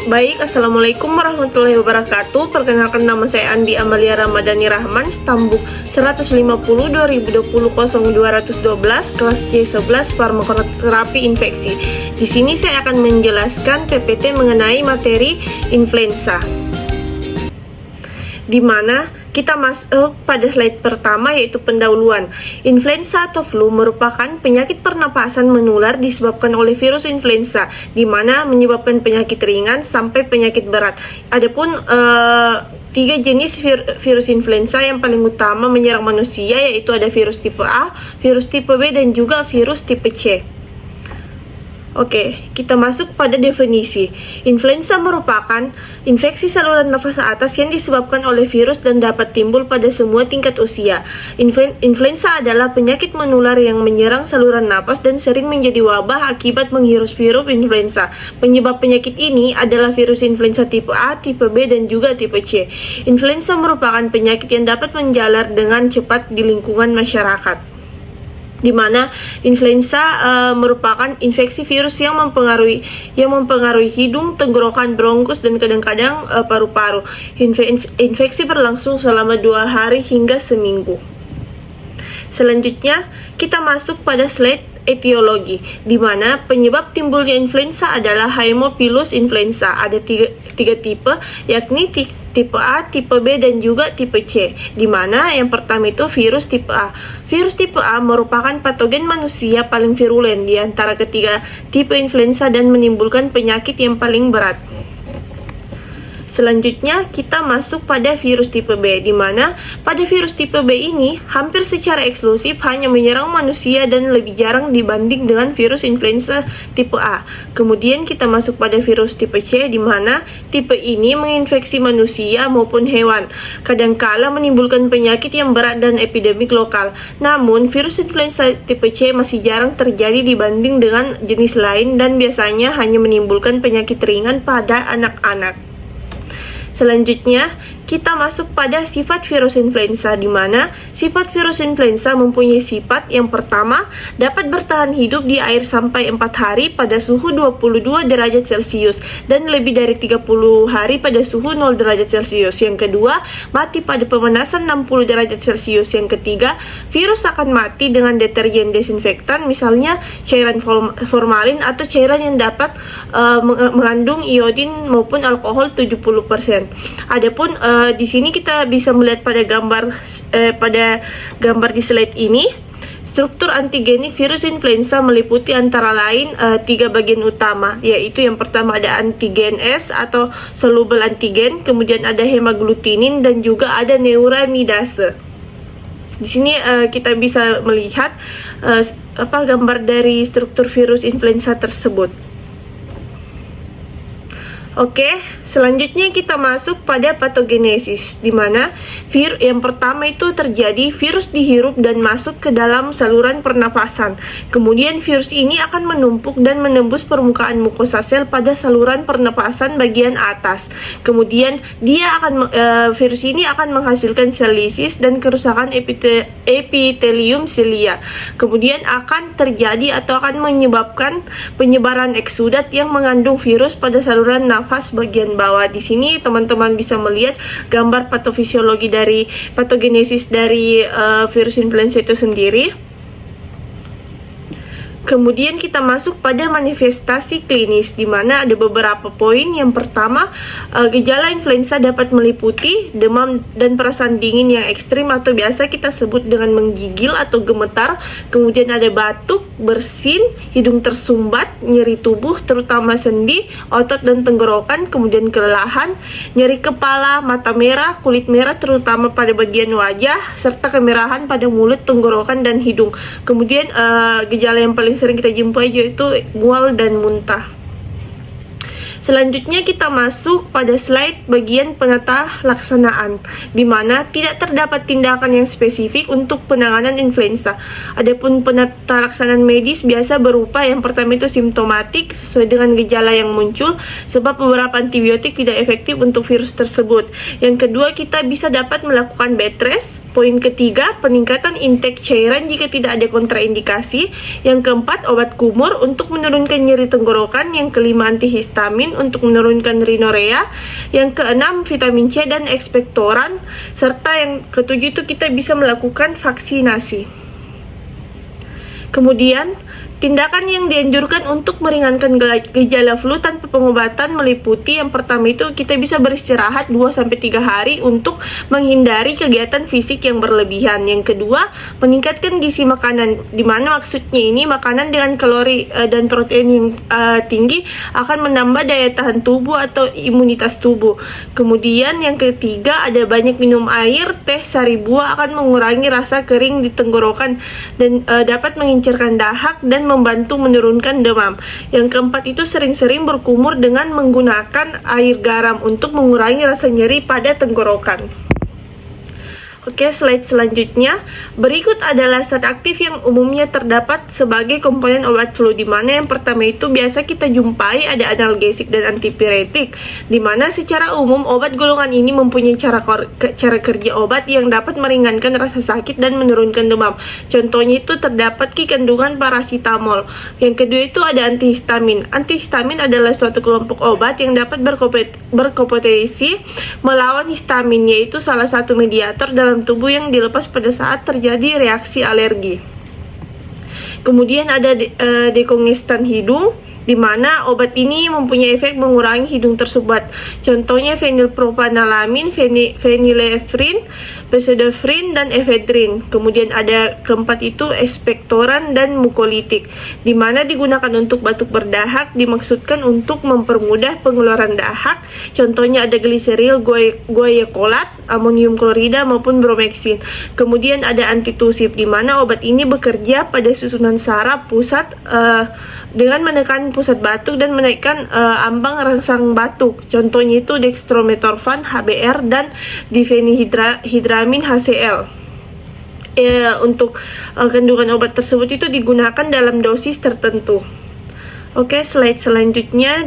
Baik, Assalamualaikum warahmatullahi wabarakatuh. Perkenalkan, nama saya Andi Amalia Ramadhani Rahman, Stambuk 150 2020 0212, kelas C11 Farmakoterapi Infeksi. Di sini saya akan menjelaskan PPT mengenai materi influenza, di mana kita masuk pada slide pertama, yaitu pendahuluan. Influenza atau flu merupakan penyakit pernapasan menular disebabkan oleh virus influenza, di mana menyebabkan penyakit ringan sampai penyakit berat. Adapun tiga jenis virus influenza yang paling utama menyerang manusia, yaitu ada virus tipe A, virus tipe B, dan juga virus tipe C. Oke, kita masuk pada definisi. Influenza merupakan infeksi saluran nafas atas yang disebabkan oleh virus dan dapat timbul pada semua tingkat usia. Influenza adalah penyakit menular yang menyerang saluran napas dan sering menjadi wabah akibat menghirup-hirup influenza. Penyebab penyakit ini adalah virus influenza tipe A, tipe B, dan juga tipe C. Influenza merupakan penyakit yang dapat menjalar dengan cepat di lingkungan masyarakat, di mana influenza merupakan infeksi virus yang mempengaruhi hidung, tenggorokan, bronkus, dan kadang-kadang paru-paru. Infeksi berlangsung selama 2 hari hingga seminggu. Selanjutnya, kita masuk pada slide etiologi, di mana penyebab timbulnya influenza adalah Haemophilus influenza. Ada tiga tipe, yakni tipe A, tipe B, dan juga tipe C, di mana yang pertama itu virus tipe A. Virus tipe A merupakan patogen manusia paling virulen di antara ketiga tipe influenza dan menimbulkan penyakit yang paling berat. Selanjutnya kita masuk pada virus tipe B, di mana pada virus tipe B ini hampir secara eksklusif hanya menyerang manusia dan lebih jarang dibanding dengan virus influenza tipe A. Kemudian kita masuk pada virus tipe C, di mana tipe ini menginfeksi manusia maupun hewan, kadangkala menimbulkan penyakit yang berat dan epidemik lokal. Namun virus influenza tipe C masih jarang terjadi dibanding dengan jenis lain dan biasanya hanya menimbulkan penyakit ringan pada anak-anak. Selanjutnya, kita masuk pada sifat virus influenza, di mana sifat virus influenza mempunyai sifat yang pertama, dapat bertahan hidup di air sampai 4 hari pada suhu 22 derajat Celcius dan lebih dari 30 hari pada suhu 0 derajat Celcius. Yang kedua, mati pada pemanasan 60 derajat Celcius. Yang ketiga, virus akan mati dengan deterjen desinfektan, misalnya cairan formalin atau cairan yang dapat mengandung iodin maupun alkohol 70%. Adapun di sini kita bisa melihat pada gambar di slide ini, struktur antigenik virus influenza meliputi antara lain 3 bagian utama, yaitu yang pertama ada antigen S atau soluble antigen, kemudian ada hemaglutinin, dan juga ada neuramidase. Di sini kita bisa melihat gambar dari struktur virus influenza tersebut. Oke, selanjutnya kita masuk pada patogenesis, di mana yang pertama itu terjadi virus dihirup dan masuk ke dalam saluran pernapasan. Kemudian virus ini akan menumpuk dan menembus permukaan mukosa sel pada saluran pernapasan bagian atas. Kemudian virus ini akan menghasilkan sel lisis dan kerusakan epitelium silia. Kemudian akan terjadi atau akan menyebabkan penyebaran eksudat yang mengandung virus pada saluran nafas bagian bawah. Di sini teman-teman bisa melihat gambar patofisiologi dari patogenesis dari virus influenza itu sendiri. Kemudian kita masuk pada manifestasi klinis, di mana ada beberapa poin. Yang pertama, gejala influenza dapat meliputi demam dan perasaan dingin yang ekstrim atau biasa kita sebut dengan menggigil atau gemetar. Kemudian ada batuk, bersin, hidung tersumbat, nyeri tubuh terutama sendi, otot dan tenggorokan, kemudian kelelahan, nyeri kepala, mata merah, kulit merah terutama pada bagian wajah, serta kemerahan pada mulut, tenggorokan, dan hidung. Kemudian gejala yang paling sering kita jumpai yaitu mual dan muntah. Selanjutnya kita masuk pada slide bagian penata laksanaan, di mana tidak terdapat tindakan yang spesifik untuk penanganan influenza. Adapun penata laksanaan medis biasa berupa yang pertama itu simptomatik sesuai dengan gejala yang muncul, sebab beberapa antibiotik tidak efektif untuk virus tersebut. Yang kedua, kita bisa dapat melakukan bed rest. Poin ketiga, peningkatan intake cairan jika tidak ada kontraindikasi. Yang keempat, obat kumur untuk menurunkan nyeri tenggorokan. Yang kelima, antihistamin antihistamin untuk menurunkan rinorea. Yang keenam, vitamin C dan ekspektoran. Serta yang ketujuh itu kita bisa melakukan vaksinasi. Kemudian, tindakan yang dianjurkan untuk meringankan gejala flu tanpa pengobatan meliputi yang pertama itu kita bisa beristirahat 2-3 hari untuk menghindari kegiatan fisik yang berlebihan. Yang kedua, meningkatkan gizi makanan, di mana maksudnya ini makanan dengan kalori dan protein yang tinggi akan menambah daya tahan tubuh atau imunitas tubuh. Kemudian yang ketiga, ada banyak minum air, teh, sari buah akan mengurangi rasa kering di tenggorokan dan dapat mengincarkan dahak dan membantu menurunkan demam. Yang keempat itu sering-sering berkumur dengan menggunakan air garam untuk mengurangi rasa nyeri pada tenggorokan. Oke, slide selanjutnya. Berikut adalah zat aktif yang umumnya terdapat sebagai komponen obat flu, di mana yang pertama itu biasa kita jumpai ada analgesik dan antipiretik, di mana secara umum obat golongan ini mempunyai cara kerja obat yang dapat meringankan rasa sakit dan menurunkan demam. Contohnya itu terdapat kandungan paracetamol. Yang kedua itu ada antihistamin. Antihistamin adalah suatu kelompok obat yang dapat berkompetisi melawan histamin, yaitu salah satu mediator dalam tubuh yang dilepas pada saat terjadi reaksi alergi. Kemudian ada dekongestan hidung, di mana obat ini mempunyai efek mengurangi hidung tersumbat. Contohnya fenilpropanalamin, phenylephrine, pseudoephrine, dan ephedrine. Kemudian ada keempat itu ekspektoran dan mukolitik, di mana digunakan untuk batuk berdahak, dimaksudkan untuk mempermudah pengeluaran dahak. Contohnya ada gliseril, guaiacolat, amonium klorida maupun bromhexin. Kemudian ada antitusif, di mana obat ini bekerja pada susunan saraf pusat dengan menekan pusat batuk dan menaikkan ambang rangsang batuk. Contohnya itu dextrometorphan, HBr, dan difenihidramin, HCl. Untuk kandungan obat tersebut itu digunakan dalam dosis tertentu. Oke, slide selanjutnya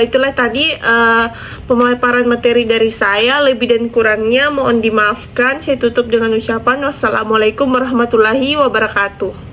itulah tadi pemaparan materi dari saya. Lebih dan kurangnya mohon dimaafkan. Saya tutup dengan ucapan wassalamualaikum warahmatullahi wabarakatuh.